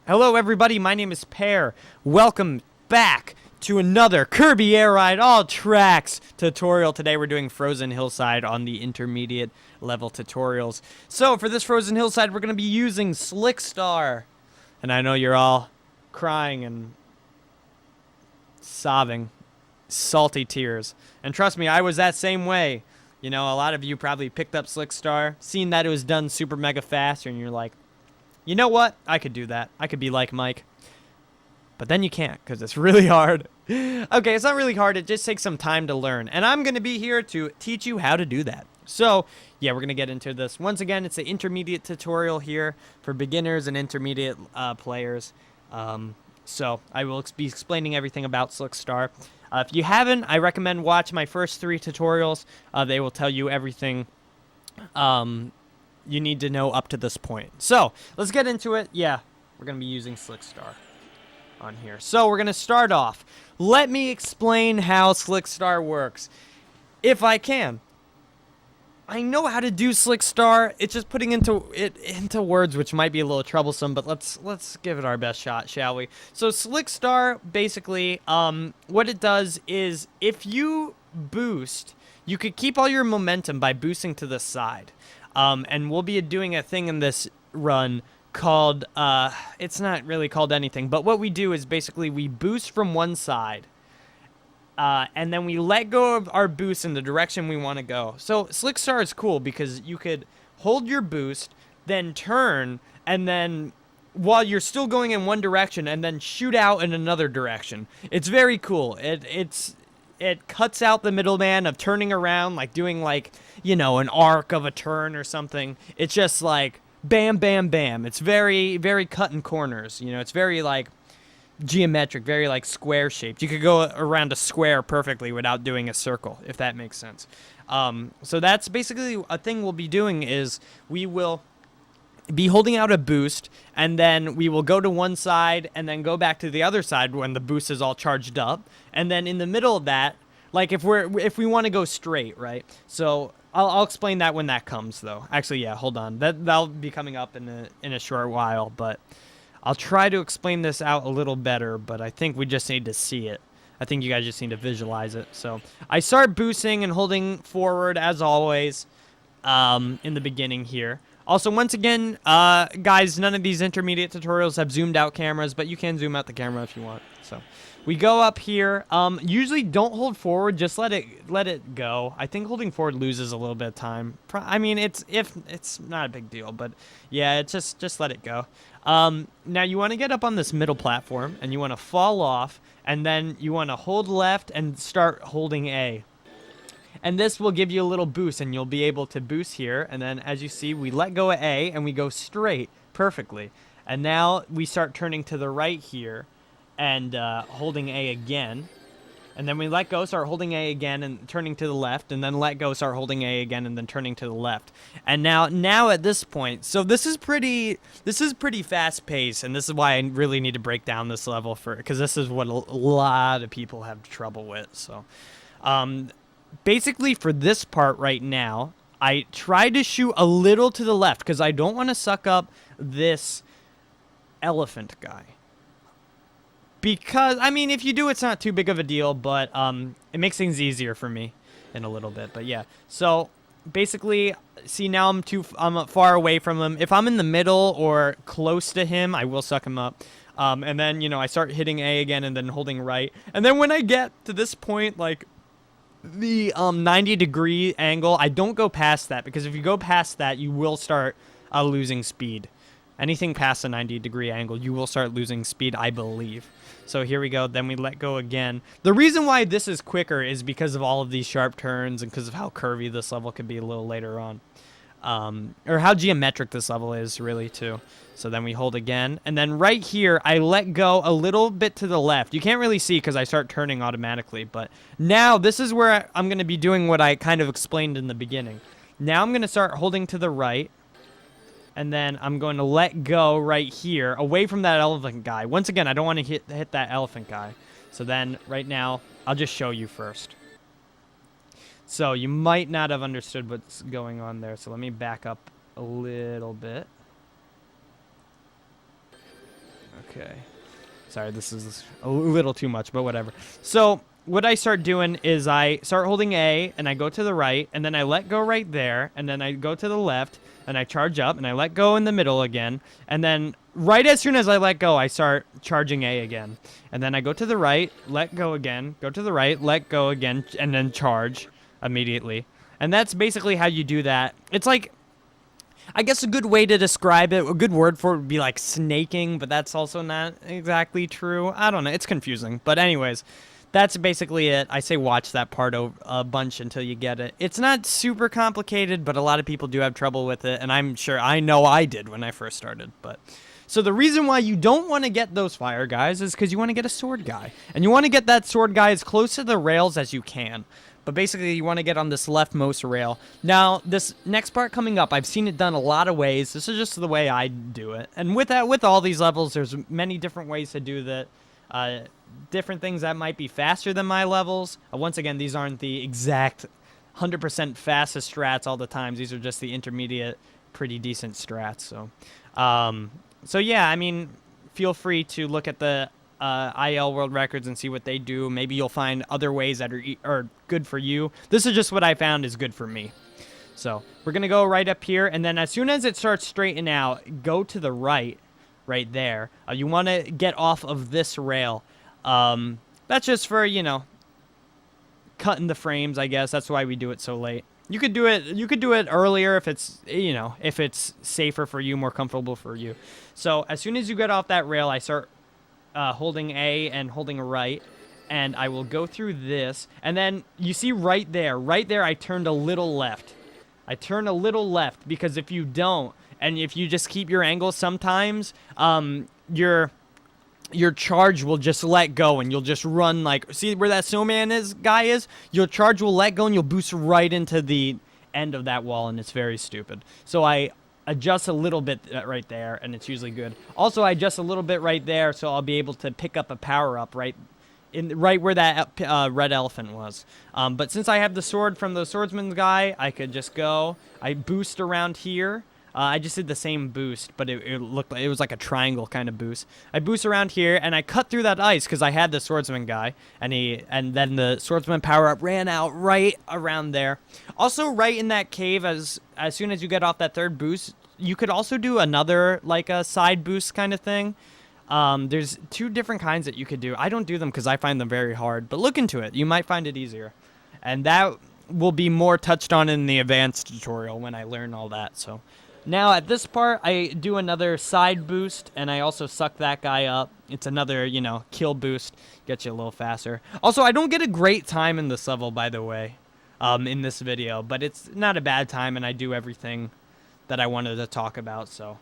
Hello everybody, my name is Pear. Welcome back to another Kirby Air Ride All Tracks tutorial. Today we're doing Frozen Hillside on the intermediate level tutorials. So for this Frozen Hillside we're going to be using Slick Star. And I know you're all crying and sobbing, salty tears. And trust me, I was that same way. You know, a lot of you probably picked up Slick Star, seen that it was done super mega fast, and you're like, you know what? I could do that. I could be like Mike. But then you can't, because it's really hard. Okay, it's not really hard. It just takes some time to learn. And I'm going to be here to teach you how to do that. So, yeah, we're going to get into this. Once again, it's an intermediate tutorial here for beginners and intermediate players. So, I will be explaining everything about Slick Star. If you haven't, I recommend watch my first 3 tutorials. They will tell you everything you need to know up to this point. So, let's get into it. Yeah, we're going to be using Slick Star on here. So, we're going to start off. Let me explain how Slick Star works. If I can. I know how to do Slick Star. It's just putting into words, which might be a little troublesome, but let's give it our best shot, shall we? So, Slick Star, basically, what it does is if you boost, you could keep all your momentum by boosting to the side. And we'll be doing a thing in this run called, it's not really called anything, but what we do is basically we boost from one side, and then we let go of our boost in the direction we want to go. So Slick Star is cool because you could hold your boost, then turn, and then while you're still going in one direction, and then shoot out in another direction. It's very cool. It cuts out the middleman of turning around, like doing like, you know, an arc of a turn or something. It's just like bam, bam, bam. It's very, very cut in corners. You know, it's very like geometric, very like square shaped. You could go around a square perfectly without doing a circle, if that makes sense. So that's basically a thing we'll be doing is we will be holding out a boost, and then we will go to one side and then go back to the other side when the boost is all charged up. And then in the middle of that, like if we want to go straight, right? So I'll explain that when that comes, though. Actually, yeah, hold on. That'll be coming up in a short while, but I'll try to explain this out a little better, but I think we just need to see it. I think you guys just need to visualize it. So I start boosting and holding forward as always in the beginning here. Also, once again, guys, none of these intermediate tutorials have zoomed out cameras, but you can zoom out the camera if you want. So we go up here. Usually don't hold forward, just let it go. I think holding forward loses a little bit of time. I mean, it's not a big deal, but yeah, it's just let it go. Now you want to get up on this middle platform, and you want to fall off, and then you want to hold left and start holding A. And this will give you a little boost, and you'll be able to boost here. And then, as you see, we let go of A, and we go straight perfectly. And now we start turning to the right here and holding A again. And then we let go, start holding A again, and turning to the left. And then let go, start holding A again, and then turning to the left. And now at this point, so this is pretty fast-paced, and this is why I really need to break down this level because this is what a lot of people have trouble with. So, basically, for this part right now, I try to shoot a little to the left because I don't want to suck up this elephant guy. Because, I mean, if you do, it's not too big of a deal, but it makes things easier for me in a little bit. But yeah, so basically, see, now I'm far away from him. If I'm in the middle or close to him, I will suck him up. And then, you know, I start hitting A again and then holding right. And then when I get to this point, like the 90-degree angle, I don't go past that, because if you go past that, you will start losing speed. Anything past a 90-degree angle, you will start losing speed, I believe. So here we go. Then we let go again. The reason why this is quicker is because of all of these sharp turns and because of how curvy this level could be a little later on. Or how geometric this level is, really, too. So then we hold again. And then right here, I let go a little bit to the left. You can't really see because I start turning automatically. But now this is where I'm going to be doing what I kind of explained in the beginning. Now I'm going to start holding to the right. And then I'm going to let go right here, away from that elephant guy. Once again, I don't want to hit that elephant guy. So then, right now, I'll just show you first. So you might not have understood what's going on there. So let me back up a little bit. Okay. Sorry, this is a little too much, but whatever. So what I start doing is I start holding A, and I go to the right, and then I let go right there, and then I go to the left, and I charge up, and I let go in the middle again, and then right as soon as I let go, I start charging A again. And then I go to the right, let go again, go to the right, let go again, and then charge immediately. And that's basically how you do that. It's like, I guess a good way to describe it, a good word for it would be like snaking, but that's also not exactly true. I don't know. It's confusing. But anyways, that's basically it. I say watch that part a bunch until you get it. It's not super complicated, but a lot of people do have trouble with it, and I'm sure I know I did when I first started. But so the reason why you don't want to get those fire guys is because you want to get a sword guy, and you want to get that sword guy as close to the rails as you can. But basically, you want to get on this leftmost rail. Now, this next part coming up, I've seen it done a lot of ways. This is just the way I do it. And with that, with all these levels, there's many different ways to do that. Different things that might be faster than my levels. Once again, these aren't the exact 100% fastest strats all the times. These are just the intermediate, pretty decent strats. So yeah, I mean, feel free to look at the IL World Records and see what they do. Maybe you'll find other ways that are good for you. This is just what I found is good for me. So we're going to go right up here, and then as soon as it starts straightening out, go to the right there. You want to get off of this rail. That's just for, you know, cutting the frames, I guess. That's why we do it so late. You could do it earlier if it's, you know, if it's safer for you, more comfortable for you. So as soon as you get off that rail, I start holding A and holding right, and I will go through this, and then you see right there, I turned a little left. I turn a little left because if you don't, and if you just keep your angle, sometimes your charge will just let go, and you'll just run like, see where that snowman guy is? Your charge will let go, and you'll boost right into the end of that wall, and it's very stupid. So I adjust a little bit right there, and it's usually good. Also, I adjust a little bit right there, so I'll be able to pick up a power-up right where that red elephant was. But since I have the sword from the swordsman's guy, I could just go. I boost around here. I just did the same boost, but it looked like it was like a triangle kind of boost. I boost around here, and I cut through that ice because I had the swordsman guy, and then the swordsman power-up ran out right around there. Also, right in that cave, as soon as you get off that third boost, you could also do another, like a side boost kind of thing. There's two different kinds that you could do. I don't do them because I find them very hard, but look into it. You might find it easier. And that will be more touched on in the advanced tutorial when I learn all that, so... Now, at this part, I do another side boost, and I also suck that guy up. It's another, you know, kill boost. Gets you a little faster. Also, I don't get a great time in this level, by the way, in this video. But it's not a bad time, and I do everything that I wanted to talk about. So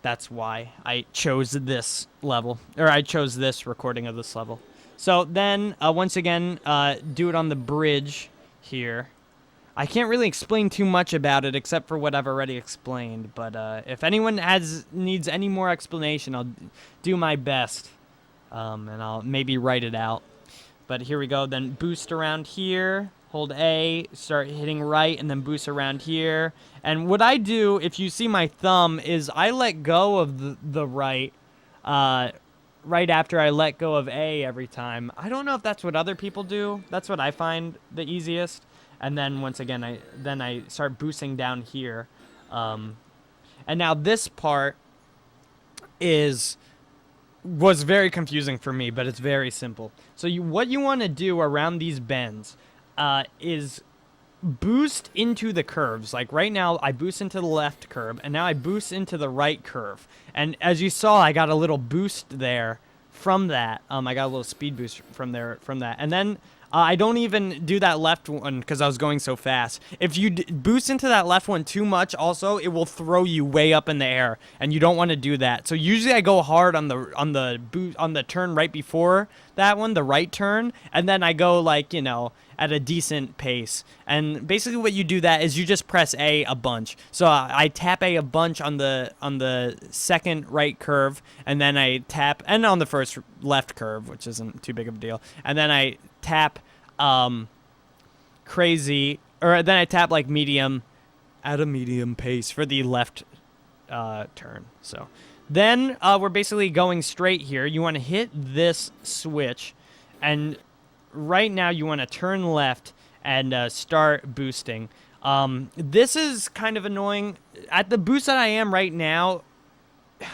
that's why I chose this level. Or I chose this recording of this level. So then, once again, do it on the bridge here. I can't really explain too much about it except for what I've already explained, but if anyone needs any more explanation, I'll do my best, and I'll maybe write it out. But here we go. Then boost around here, hold A, start hitting right, and then boost around here. And what I do, if you see my thumb, is I let go of the right right after I let go of A every time. I don't know if that's what other people do. That's what I find the easiest. And then once again, I start boosting down here. And now this part was very confusing for me, but it's very simple. So what you want to do around these bends is boost into the curves. Like right now, I boost into the left curve, and now I boost into the right curve. And as you saw, I got a little boost there from that. I got a little speed boost from that. And then... I don't even do that left one because I was going so fast. If you boost into that left one too much, also, it will throw you way up in the air, and you don't want to do that. So usually I go hard on the turn right before that one, the right turn, and then I go like, you know, at a decent pace. And basically what you do that is you just press A a bunch. So I tap A a bunch on the second right curve, and then I tap, and on the first left curve, which isn't too big of a deal. And then I tap crazy, or then I tap like medium at a medium pace for the left turn. So Then we're basically going straight here. You want to hit this switch, and right now you want to turn left and start boosting. This is kind of annoying. At the boost that I am right now,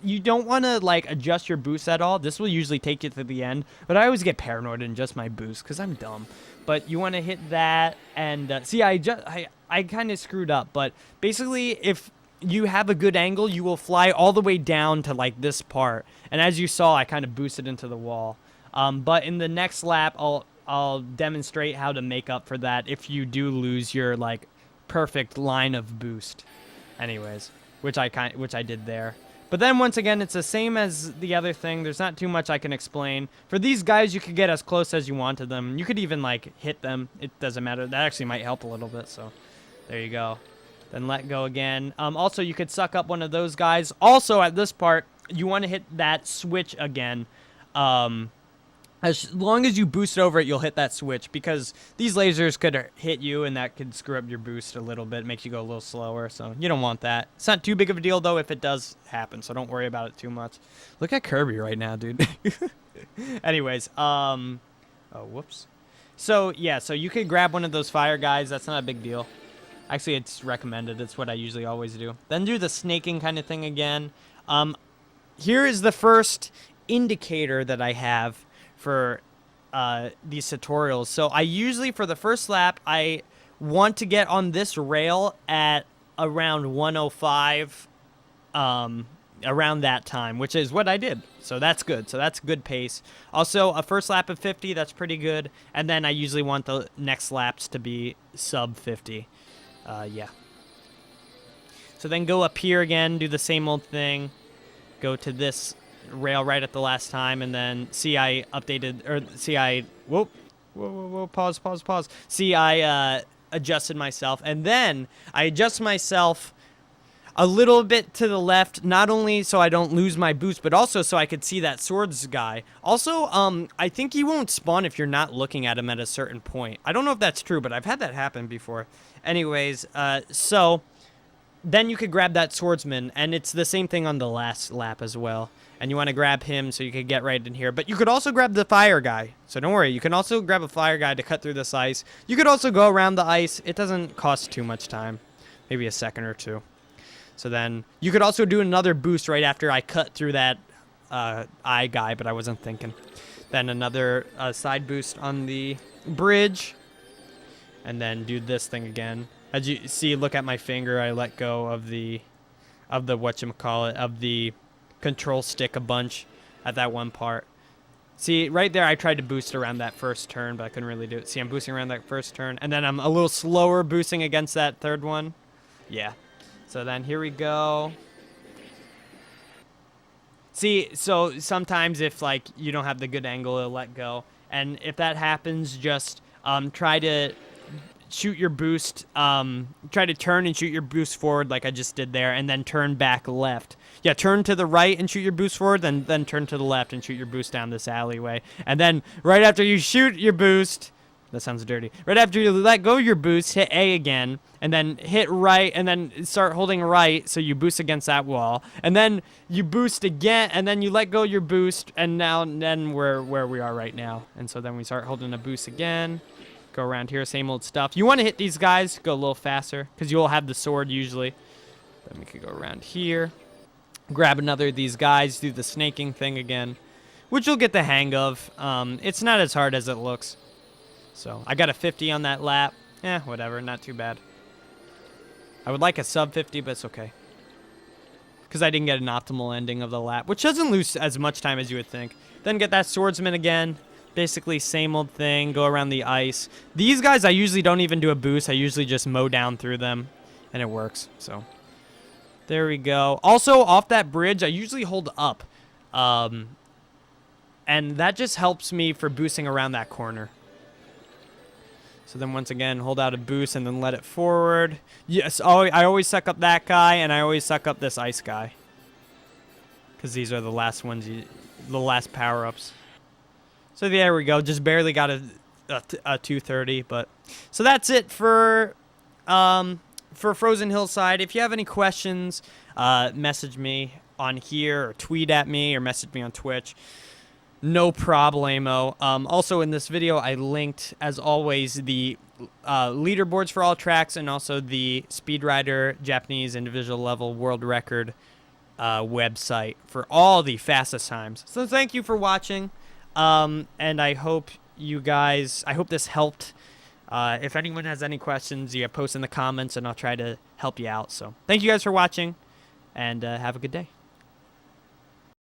you don't want to like adjust your boost at all. This will usually take you to the end, but I always get paranoid and adjust my boost because I'm dumb. But you want to hit that and see, I kind of screwed up, but basically if you have a good angle, you will fly all the way down to like this part. And as you saw, I kind of boosted into the wall. But in the next lap, I'll demonstrate how to make up for that if you do lose your like perfect line of boost. Anyways, which I did there. But then once again, it's the same as the other thing. There's not too much I can explain. For these guys, you could get as close as you want to them. You could even like hit them. It doesn't matter. That actually might help a little bit. So there you go. Then let go again. Also, you could suck up one of those guys. Also, at this part, you want to hit that switch again. As long as you boost over it, you'll hit that switch because these lasers could hit you and that could screw up your boost a little bit, makes you go a little slower, so you don't want that. It's not too big of a deal, though, if it does happen, so don't worry about it too much. Look at Kirby right now, dude. Anyways, oh, whoops. So, yeah, so you could grab one of those fire guys. That's not a big deal. Actually, it's recommended. It's what I usually always do. Then do the snaking kind of thing again. Here is the first indicator that I have for these tutorials. So I usually, for the first lap, I want to get on this rail at around 105, around that time, which is what I did. So that's good. So that's good pace. Also, a first lap of 50, that's pretty good. And then I usually want the next laps to be sub 50. Yeah. So then go up here again, do the same old thing. Go to this rail right at the last time, and then see I updated, or see I, whoa, pause. See I adjusted myself, and then I adjust myself a little bit to the left, not only so I don't lose my boost, but also so I could see that swords guy. Also, I think he won't spawn if you're not looking at him at a certain point. I don't know if that's true, but I've had that happen before. Anyways, so then you could grab that swordsman, and it's the same thing on the last lap as well. And you want to grab him so you could get right in here. But you could also grab the fire guy. So don't worry. You can also grab a fire guy to cut through this ice. You could also go around the ice. It doesn't cost too much time. Maybe a second or two. So then you could also do another boost right after I cut through that eye guy, but I wasn't thinking. Then another side boost on the bridge. And then do this thing again. As you see, look at my finger. I let go of the whatchamacallit, of the control stick a bunch at that one part. See, right there, I tried to boost around that first turn, but I couldn't really do it. See, I'm boosting around that first turn, and then I'm a little slower boosting against that third one. Yeah. So then here we go. See, so sometimes if, like, you don't have the good angle, it'll let go. And if that happens, just try to shoot your boost, try to turn and shoot your boost forward like I just did there, and then turn back left. Yeah, turn to the right and shoot your boost forward, then turn to the left and shoot your boost down this alleyway. And then right after you shoot your boost, that sounds dirty, right after you let go of your boost, hit A again, and then hit right, and then start holding right so you boost against that wall. And then you boost again, and then you let go of your boost, and then we're where we are right now. And so then we start holding a boost again. Go around here, same old stuff. You want to hit these guys, go a little faster, because you'll have the sword usually. Then we could go around here. Grab another of these guys, do the snaking thing again, which you'll get the hang of. It's not as hard as it looks. So I got a 50 on that lap. Whatever, not too bad. I would like a sub 50, but it's okay. Because I didn't get an optimal ending of the lap, which doesn't lose as much time as you would think. Then get that swordsman again. Basically, same old thing, go around the ice. These guys, I usually don't even do a boost. I usually just mow down through them, and it works. So there we go. Also, off that bridge, I usually hold up. And that just helps me for boosting around that corner. So then once again, hold out a boost and then let it forward. Yes, I always suck up that guy, and I always suck up this ice guy. Because these are the last ones, the last power-ups. So there we go. Just barely got a 230, but so that's it for Frozen Hillside. If you have any questions, message me. on here or tweet at me or message me on Twitch. No problemo. Also in this video, I linked, as always, the leaderboards for all tracks and also the Speedrider Japanese individual level world record website for all the fastest times. So thank you for watching, and I hope this helped. If anyone has any questions, post in the comments and I'll try to help you out. So thank you guys for watching, and have a good day.